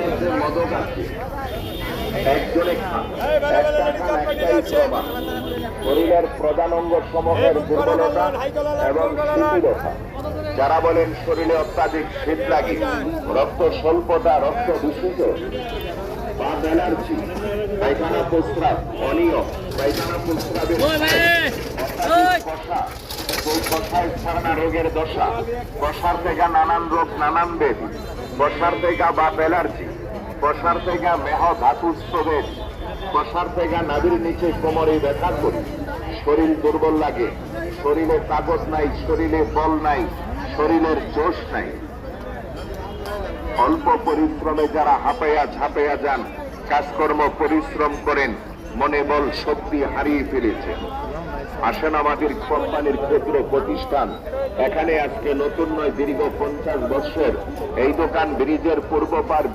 মধ্যে মদক আছে, একজনে খান, একটা খান, একটাই প্রমাণ। শরীরের প্রধান অঙ্গ সমূহের দুর্বলতা এবং শিথিলতা। যারা বলেন শরীরে অত্যাধিক শীত লাগে, রক্ত স্বল্পতা, রক্ত দূষিত বা অ্যালার্জি, পায়খানা প্রস্রাব অনিয়ম, পায়খানা প্রস্রাবের কষা, কষায় ছাড়া রোগের দশা, কষার থেকে নানান রোগ, নানান ব্যাধি, কষার থেকে বা অ্যালার্জি, কষার থেকে মেহ ধাতু স্তবেদ, কষার থেকে নাভির নিচে কোমরে ব্যথা করি, শরীর দুর্বল লাগে, শরীরে তাকত নাই, শরীরে বল নাই, শরীরের জোশ নাই। অল্প পরিশ্রমে যারা হাঁপাইয়া ঝাঁপাইয়া যান, কাজকর্ম পরিশ্রম করেন, মনে বল শক্তি হারিয়ে ফেলেছেন। আসেন আমাদের কোম্পানির ক্ষেত্র প্রতিষ্ঠান, এখানে আজকে নতুন নয়, দীর্ঘ 50 বছর এই দোকান ব্রিজের পূর্ব পার